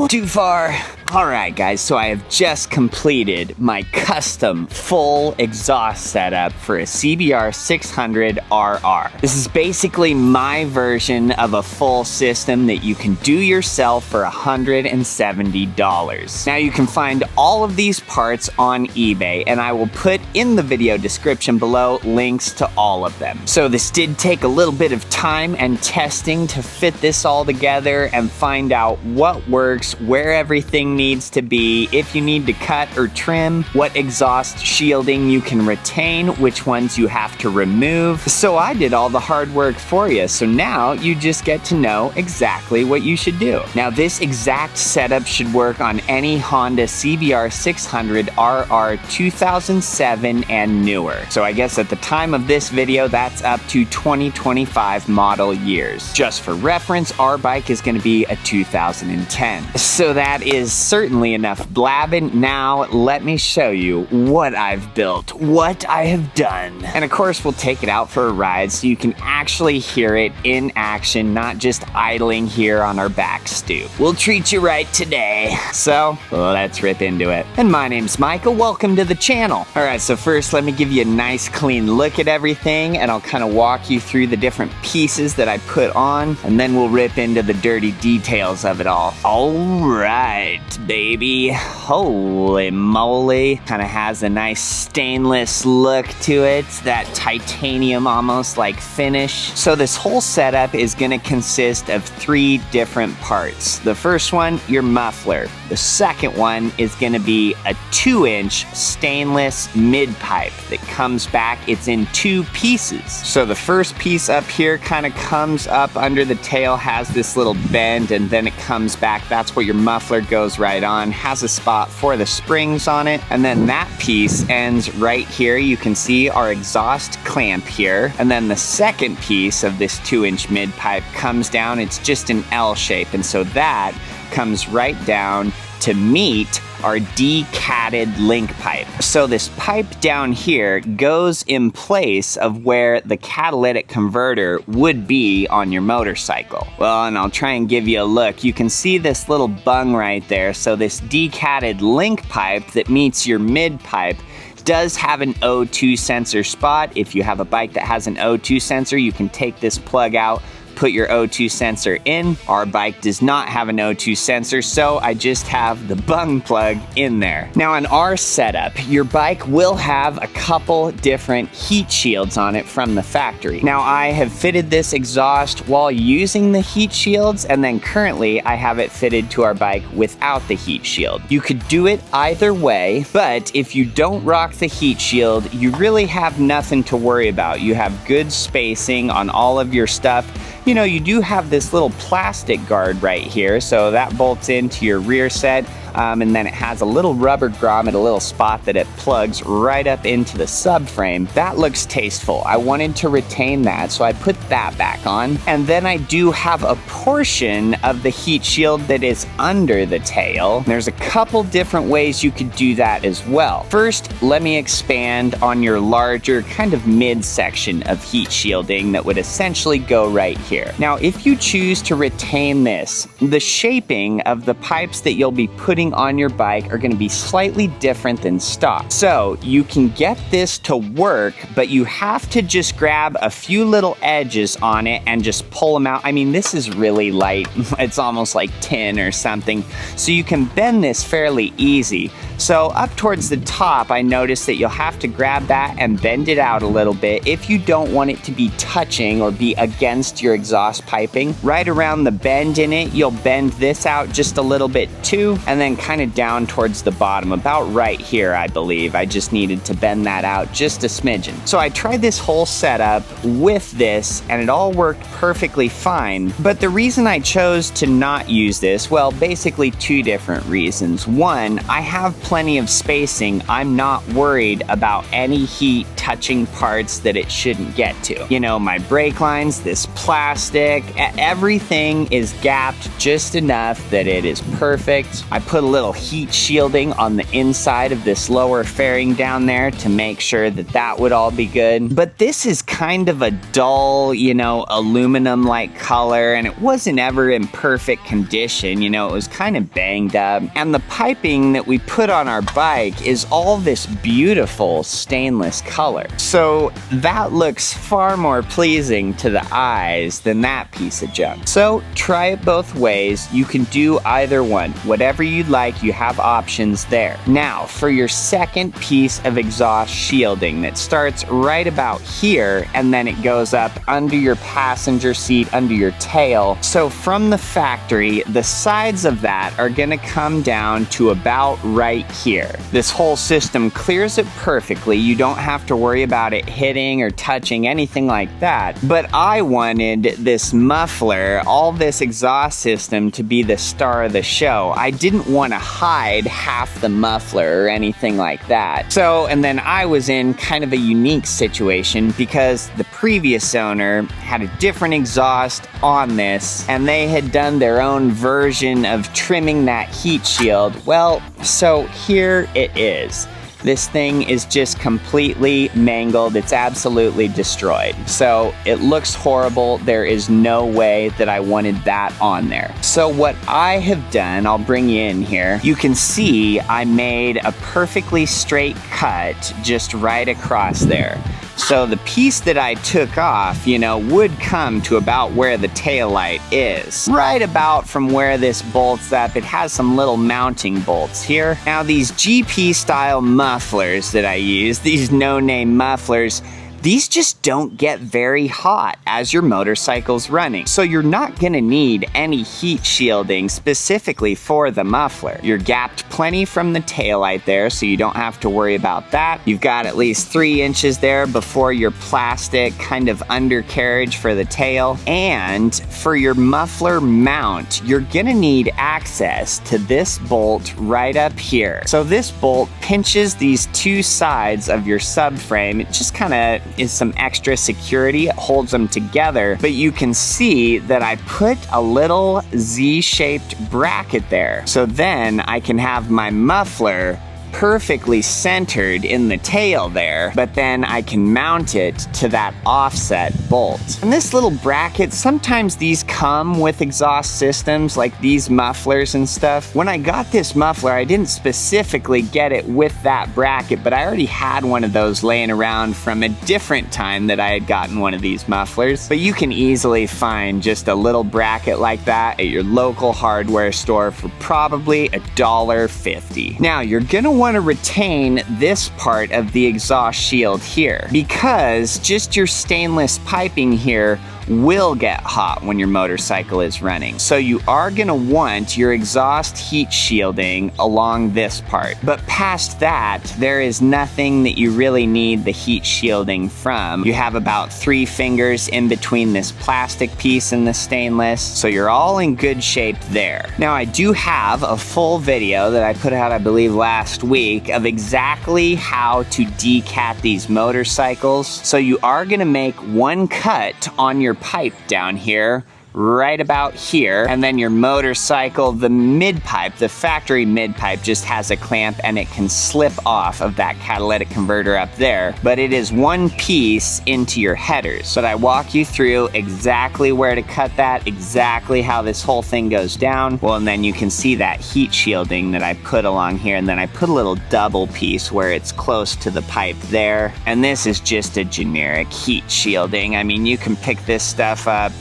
too far. Alright guys, so I have just completed my custom full exhaust setup for a CBR600RR. This is basically my version of a full system that you can do yourself for $170. Now you can find all of these parts on eBay, and I will put in the video description below links to all of them. So this did take a little bit of time and testing to fit this all together and find out what works, where everything needs to be, if you need to cut or trim, what exhaust shielding you can retain, which ones you have to remove. So I did all the hard work for you, so now you just get to know exactly what you should do. Now this exact setup should work on any Honda CBR600RR 2007 and newer. So I guess at the time of this video, that's up to 2025 model years. Just for reference, our bike is going to be a 2010. So that is certainly enough blabbing. Now let me show you what I've built, what I have done. And of course we'll take it out for a ride so you can actually hear it in action, not just idling here on our back stoop. We'll treat you right today. So let's rip into it. And my name's Michael, welcome to the channel. Alright, so first let me give you a nice clean look at everything, and I'll kind of walk you through the different pieces that I put on, and then we'll rip into the dirty details of it all. Alright, baby. Holy moly. Kind of has a nice stainless look to it. That titanium almost like finish. So this whole setup is going to consist of 3 different parts. The first one, your muffler. The second one is going to be a 2-inch stainless mid pipe that comes back. It's in 2 pieces. So the first piece up here kind of comes up under the tail, has this little bend, and then it comes back. That's where your muffler goes right on. Has a spot for the springs on it, and then that piece ends right here. You can see our exhaust clamp here, and then the second piece of this 2-inch mid pipe comes down. It's just an L shape, and so that comes right down to meet our decatted link pipe. So this pipe down here goes in place of where the catalytic converter would be on your motorcycle. Well, and I'll try and give you a look. You can see this little bung right there. So this decatted link pipe that meets your mid pipe does have an O2 sensor spot. If you have a bike that has an O2 sensor, you can take this plug out, put your O2 sensor in. Our bike does not have an O2 sensor, so I just have the bung plug in there. Now on our setup, your bike will have a couple different heat shields on it from the factory. Now I have fitted this exhaust while using the heat shields, and then currently I have it fitted to our bike without the heat shield. You could do it either way, but if you don't rock the heat shield, you really have nothing to worry about. You have good spacing on all of your stuff. You know, you do have this little plastic guard right here, so that bolts into your rear set, and then it has a little rubber grommet, a little spot that it plugs right up into the subframe. That looks tasteful. I wanted to retain that, so I put that back on. And then I do have a portion of the heat shield that is under the tail. There's a couple different ways you could do that as well. First, let me expand on your larger kind of midsection of heat shielding that would essentially go right here. Now, if you choose to retain this, the shaping of the pipes that you'll be putting on your bike are going to be slightly different than stock. So you can get this to work, but you have to just grab a few little edges on it and just pull them out. I mean, this is really light. It's almost like tin or something. So you can bend this fairly easy. So up towards the top, I noticed that you'll have to grab that and bend it out a little bit if you don't want it to be touching or be against your exhaust piping. Right around the bend in it, you'll bend this out just a little bit too, and then kind of down towards the bottom, about right here, I believe. I just needed to bend that out just a smidgen. So I tried this whole setup with this, and it all worked perfectly fine. But the reason I chose to not use this, well, basically 2 different reasons. One, I have plenty of spacing, I'm not worried about any heat touching parts that it shouldn't get to. You know, my brake lines, this plastic, everything is gapped just enough that it is perfect. I put a little heat shielding on the inside of this lower fairing down there to make sure that that would all be good. But this is kind of a dull, you know, aluminum-like color, and it wasn't ever in perfect condition. You know, it was kind of banged up. And the piping that we put on our bike is all this beautiful stainless color. So that looks far more pleasing to the eyes than that piece of junk. So try it both ways. You can do either one. Whatever you'd like, you have options there. Now, for your second piece of exhaust shielding that starts right about here and then it goes up under your passenger seat, under your tail. So from the factory, the sides of that are gonna come down to about right here. This whole system clears it perfectly. You don't have to worry about it hitting or touching anything like that. But I wanted this muffler, all this exhaust system, to be the star of the show. I didn't want to hide half the muffler or anything like that. So, and then I was in kind of a unique situation because the previous owner had a different exhaust on this and they had done their own version of trimming that heat shield. Well, so here it is. This thing is just completely mangled. It's absolutely destroyed. So it looks horrible. There is no way that I wanted that on there. So what I have done, I'll bring you in here. You can see I made a perfectly straight cut just right across there. So the piece that I took off, you know, would come to about where the taillight is. Right about from where this bolts up. It has some little mounting bolts here. Now these GP style mufflers that I use, these no-name mufflers, these just don't get very hot as your motorcycle's running. So you're not gonna need any heat shielding specifically for the muffler. You're gapped plenty from the taillight there, so you don't have to worry about that. You've got at least 3 inches there before your plastic kind of undercarriage for the tail. And for your muffler mount, you're gonna need access to this bolt right up here. So this bolt pinches these 2 sides of your subframe. It just kind of is some extra security. It holds them together, but you can see that I put a little Z-shaped bracket there. So then I can have my muffler perfectly centered in the tail there, but then I can mount it to that offset bolt. And this little bracket, sometimes these come with exhaust systems like these mufflers and stuff. When I got this muffler, I didn't specifically get it with that bracket, but I already had one of those laying around from a different time that I had gotten one of these mufflers. But you can easily find just a little bracket like that at your local hardware store for probably $1.50. Now, you're gonna want to retain this part of the exhaust shield here because just your stainless piping here will get hot when your motorcycle is running. So you are gonna want your exhaust heat shielding along this part. But past that, there is nothing that you really need the heat shielding from. You have about 3 fingers in between this plastic piece and the stainless, so you're all in good shape there. Now I do have a full video that I put out, I believe, last week of exactly how to decat these motorcycles. So you are gonna make one cut on your pipe down here, right about here, and then your motorcycle, the mid pipe, the factory mid pipe, just has a clamp and it can slip off of that catalytic converter up there, but it is one piece into your headers. But I walk you through exactly where to cut that, exactly how this whole thing goes down. Well, and then you can see that heat shielding that I put along here, and then I put a little double piece where it's close to the pipe there, and this is just a generic heat shielding. I mean, you can pick this stuff up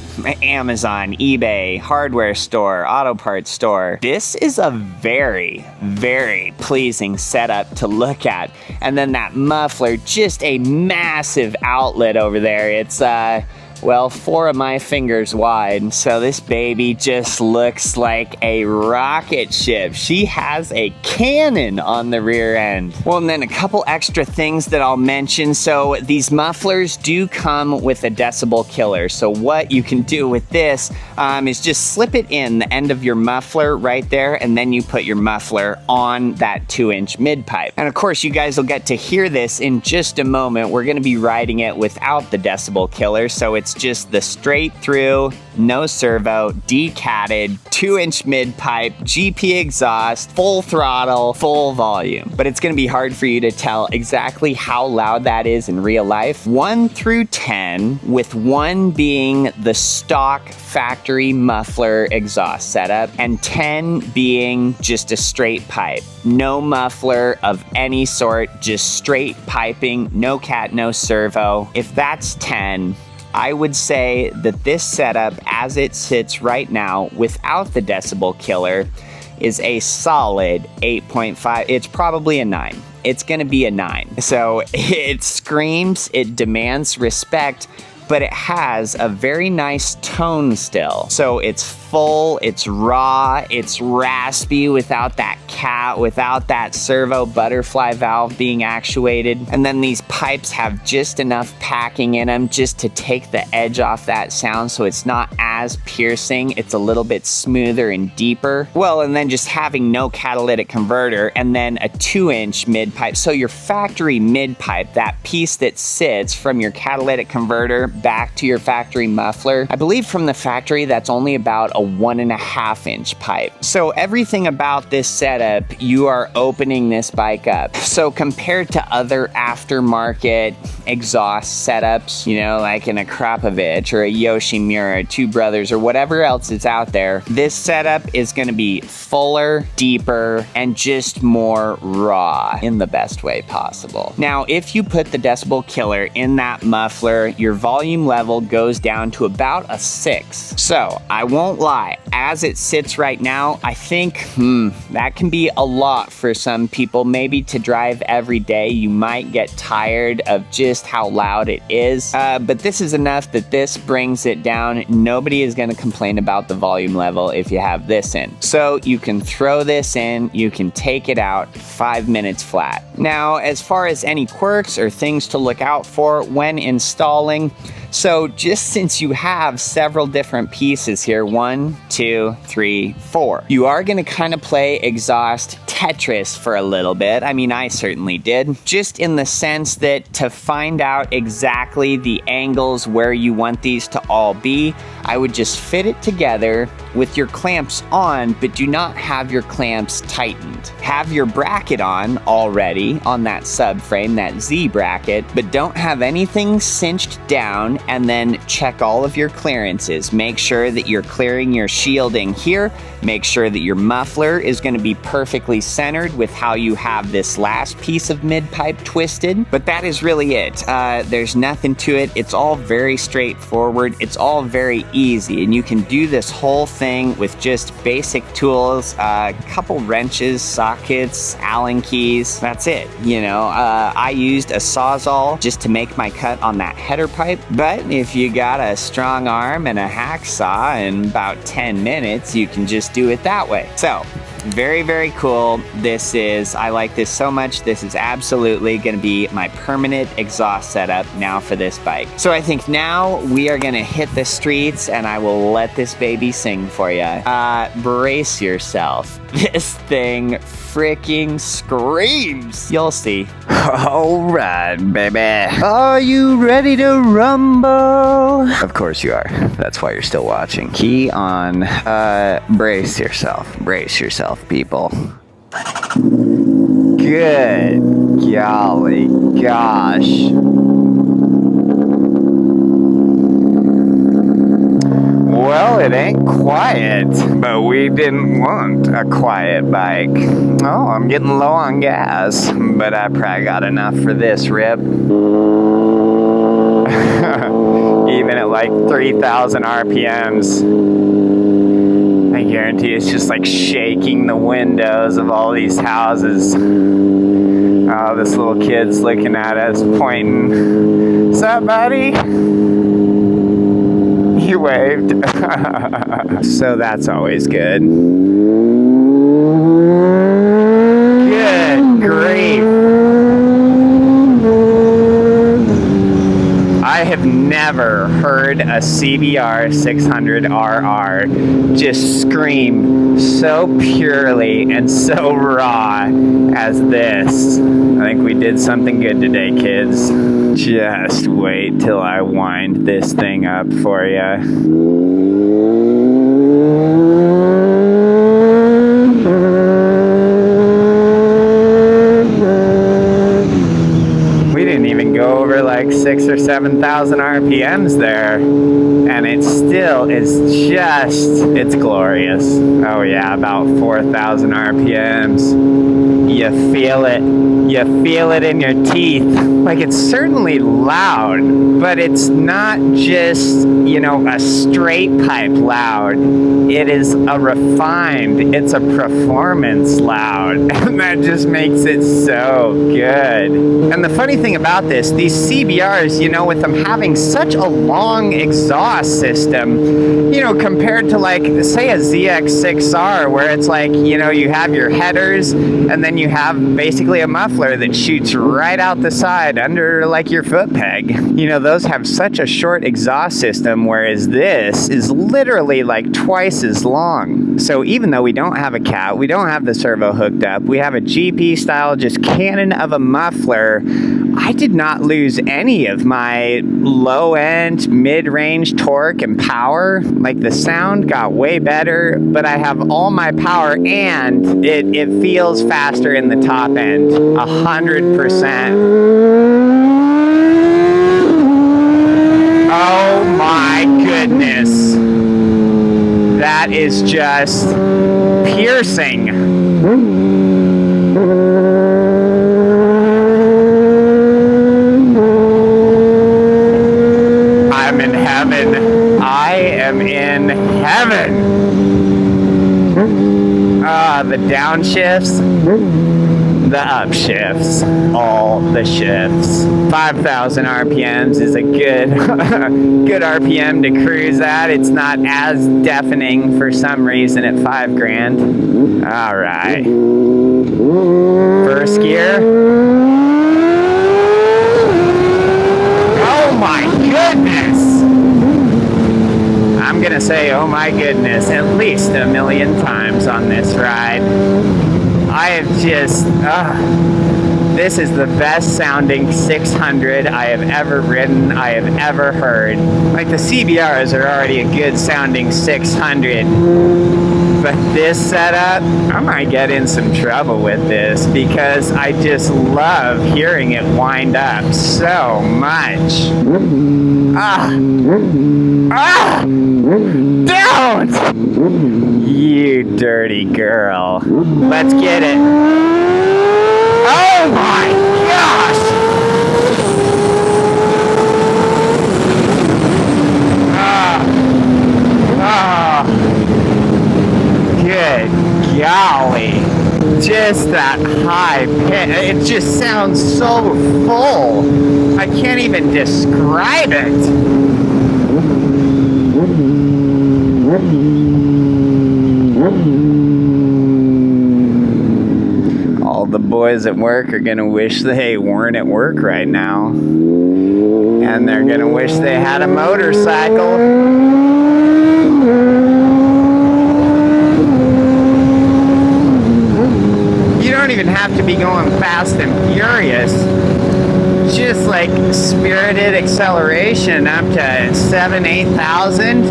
Amazon, eBay, hardware store, auto parts store. This is a very, very pleasing setup to look at. And then that muffler, just a massive outlet over there. It's well, 4 of my fingers wide. So this baby just looks like a rocket ship. She has a cannon on the rear end. Well, and then a couple extra things that I'll mention. So these mufflers do come with a decibel killer. So what you can do with this is just slip it in the end of your muffler right there, and then you put your muffler on that 2-inch mid pipe. And of course, you guys will get to hear this in just a moment. We're gonna be riding it without the decibel killer, so it's just the straight through, no servo, decatted, 2-inch mid pipe, GP exhaust, full throttle, full volume. But it's gonna be hard for you to tell exactly how loud that is in real life. 1 through 10, with 1 being the stock factory muffler exhaust setup, and 10 being just a straight pipe. No muffler of any sort, just straight piping, no cat, no servo. If that's 10, I would say that this setup, as it sits right now, without the decibel killer, is a solid 8.5. It's probably a 9. It's gonna be a 9. So it screams, it demands respect, but it has a very nice tone still. So it's full, it's raw, it's raspy without that cat, without that servo butterfly valve being actuated. And then these pipes have just enough packing in them just to take the edge off that sound, so it's not as piercing. It's a little bit smoother and deeper. Well, and then just having no catalytic converter, and then a 2-inch mid pipe. So your factory mid pipe, that piece that sits from your catalytic converter back to your factory muffler, I believe from the factory that's only about a 1.5-inch pipe. So everything about this setup, you are opening this bike up. So compared to other aftermarket exhaust setups, you know, like an Akrapovic or a Yoshimura, Two Brothers, or whatever else is out there, this setup is gonna be fuller, deeper, and just more raw in the best way possible. Now, if you put the decibel killer in that muffler, your volume level goes down to about a 6. So I won't lie, as it sits right now, I think that can be a lot for some people. Maybe to drive every day, you might get tired of just how loud it is, but this is enough that this brings it down. Nobody is going to complain about the volume level if you have this in. So you can throw this in, you can take it out, 5 minutes flat. Now, as far as any quirks or things to look out for when installing, so just since you have several different pieces here, 1, 2, 3, 4, you are gonna kind of play exhaust Tetris for a little bit. I mean, I certainly did. Just in the sense that to find out exactly the angles where you want these to all be, I would just fit it together with your clamps on, but do not have your clamps tightened. Have your bracket on already on that subframe, that Z bracket, but don't have anything cinched down, and then check all of your clearances. Make sure that you're clearing your shielding here. Make sure that your muffler is going to be perfectly centered with how you have this last piece of mid pipe twisted. But that is really it. There's nothing to it. It's all very straightforward. It's all very easy, and you can do this whole thing with just basic tools, a couple wrenches, sockets, Allen keys. That's it. You know, I used a Sawzall just to make my cut on that header pipe, but if you got a strong arm and a hacksaw in about 10 minutes, you can just do it that way. So very, very cool. I like this so much. This is absolutely going to be my permanent exhaust setup now for this bike. So I think now we are going to hit the streets, and I will let this baby sing for you. Brace yourself. This thing freaking screams. You'll see. All right, baby. Are you ready to rumble? Of course you are. That's why you're still watching. Key on. Brace yourself. Brace yourself, people. Good golly gosh. Well, it ain't quiet, but we didn't want a quiet bike. Oh, I'm getting low on gas, but I probably got enough for this rip. Even at like 3,000 RPMs, I guarantee it's just like shaking the windows of all these houses. Oh, this little kid's looking at us, pointing. What's up, buddy? He waved. So that's always good. Good grief. I have never heard a CBR600RR just scream so purely and so raw as this. I think we did something good today, kids. Just wait till I wind this thing up for you. Go over like 6,000 or 7,000 RPMs there, and it still is just, it's glorious. Oh yeah, about 4,000 RPMs. You feel it. You feel it in your teeth. Like, it's certainly loud, but it's not just, you know, a straight pipe loud. It is a refined, it's a performance loud, and that just makes it so good. And the funny thing about this, these CBRs, you know, with them having such a long exhaust system, you know, compared to like, say a ZX6R, where it's like, you know, you have your headers, and then you have basically a muffler that shoots right out the side under like your foot peg. You know, those have such a short exhaust system, whereas this is literally like twice as long. So even though we don't have a cat, we don't have the servo hooked up, we have a GP style just cannon of a muffler, I did not lose any of my low end, mid-range torque and power. Like, the sound got way better, but I have all my power, and it feels faster in the top end, 100%. Oh my goodness. That is just piercing. I'm in heaven. I am in heaven. The downshifts, the upshifts, all the shifts. 5,000 RPMs is a good good RPM to cruise at. It's not as deafening for some reason at $5,000. All right. First gear. Oh my goodness! I'm gonna say, oh my goodness, at least 1,000,000 times on this ride. I have just, this is the best sounding 600 I have ever ridden, I have ever heard. Like, the CBRs are already a good sounding 600, but this setup, I might get in some trouble with this because I just love hearing it wind up so much. Don't! You dirty girl. Let's get it. Oh my gosh! Good golly. Just that high pitch. It just sounds so full. I can't even describe it. All the boys at work are gonna wish they weren't at work right now. And they're gonna wish they had a motorcycle. You don't even have to be going fast and furious. Just like spirited acceleration up to 7,000, 8,000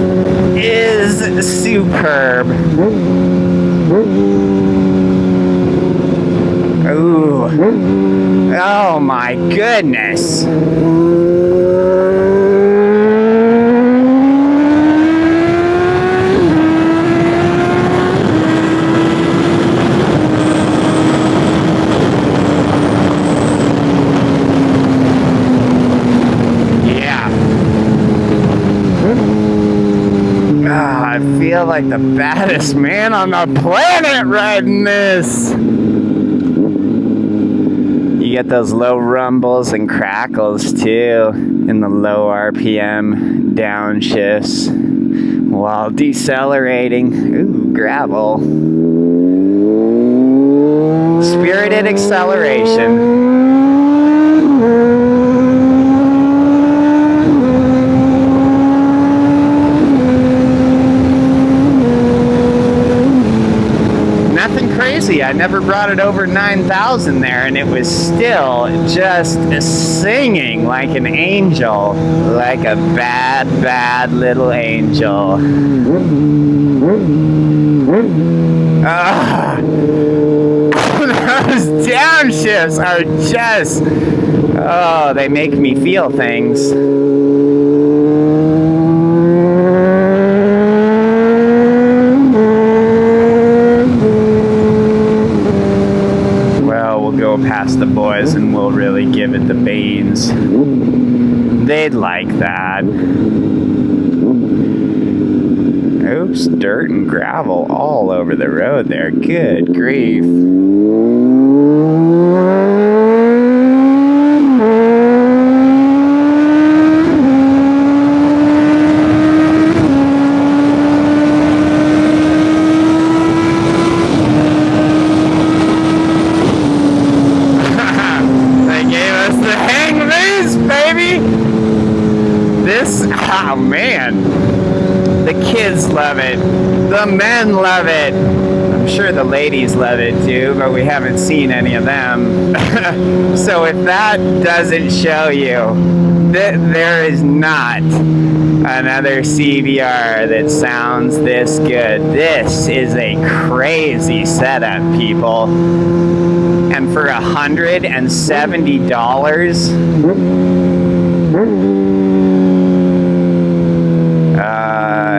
is superb. Ooh. Oh my goodness. I feel like the baddest man on the planet riding this. You get those low rumbles and crackles too in the low RPM downshifts. while decelerating. Ooh, gravel. Spirited acceleration. Nothing crazy. I never brought it over 9,000 there, and it was still just singing like an angel, like a bad, bad little angel. Those downshifts are just, oh, they make me feel things. Go past the boys and we'll really give it the beans. They'd like that. Oops, dirt and gravel all over the road there. Good grief. Oh man, the kids love it, the men love it, I'm sure the ladies love it too, but we haven't seen any of them. So if that doesn't show you that there is not another CBR that sounds this good, this is a crazy setup, people. And for $170,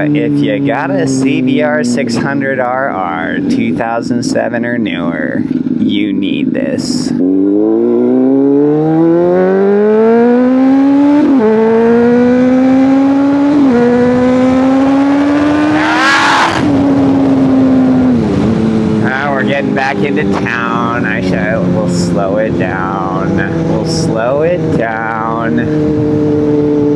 if you got a CBR600RR 2007 or newer, you need this. We're getting back into town. We'll slow it down. We'll slow it down.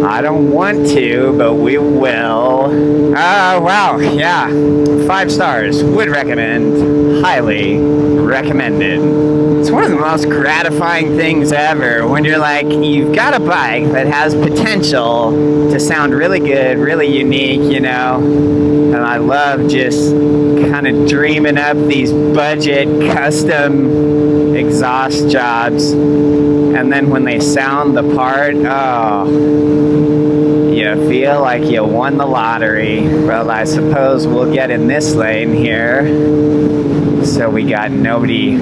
I don't want to, but we will. Wow, yeah. 5 stars. Would recommend. Highly recommended. It's one of the most gratifying things ever when you're like, you've got a bike that has potential to sound really good, really unique, you know? And I love just kind of dreaming up these budget custom exhaust jobs. And then when they sound the part, oh, you feel like you won the lottery. Well, I suppose we'll get in this lane here. So we got nobody.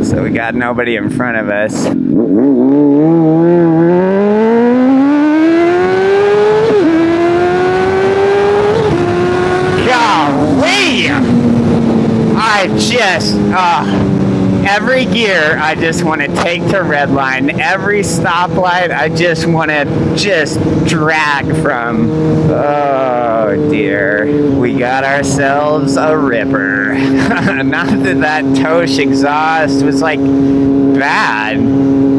So we got nobody in front of us. Golly! I just, every gear I just want to take to redline. Every stoplight I just want to drag from. Oh dear. We got ourselves a ripper. Not that Tosh exhaust was like bad,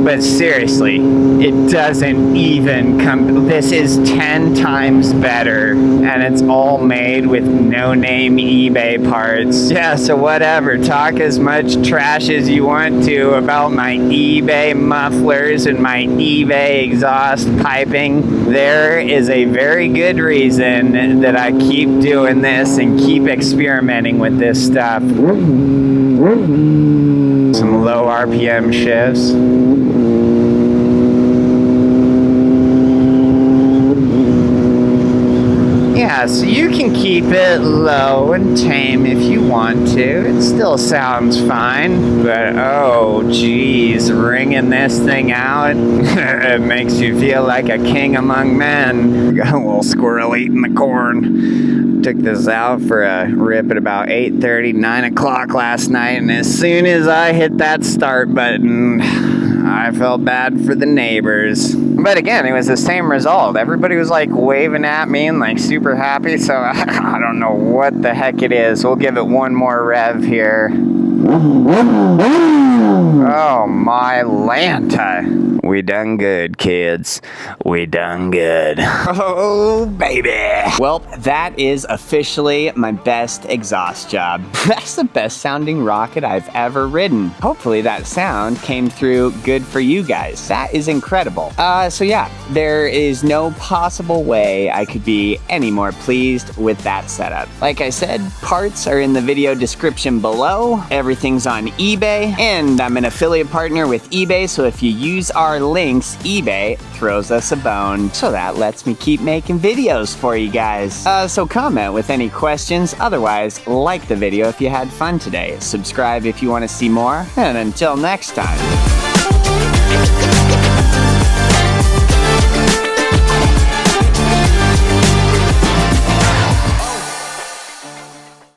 but seriously, it doesn't even come. This is 10 times better, and it's all made with no-name eBay parts. Yeah, so whatever. Talk as much trash as you want to about my eBay mufflers and my eBay exhaust piping. There is a very good reason that I keep doing this and keep experimenting with this stuff. Some low RPM shifts. Yeah, so you can keep it low and tame if you want to. It still sounds fine, but oh geez, ringing this thing out, it makes you feel like a king among men. Got a little squirrel eating the corn. Took this out for a rip at about 8:30, 9 o'clock last night, and as soon as I hit that start button, I felt bad for the neighbors. But again, it was the same result. Everybody was like waving at me and like super happy, so I don't know what the heck it is. We'll give it one more rev here. Oh my Lanta. We done good, kids. We done good. Oh, baby. Well, that is officially my best exhaust job. That's the best sounding rocket I've ever ridden. Hopefully that sound came through good for you guys. That is incredible. So yeah, there is no possible way I could be any more pleased with that setup. Like I said, parts are in the video description below. Everything's on eBay, and I'm an affiliate partner with eBay, so if you use our links, eBay throws us a bone. So that lets me keep making videos for you guys. So comment with any questions. Otherwise, like the video if you had fun today. Subscribe if you want to see more, and until next time.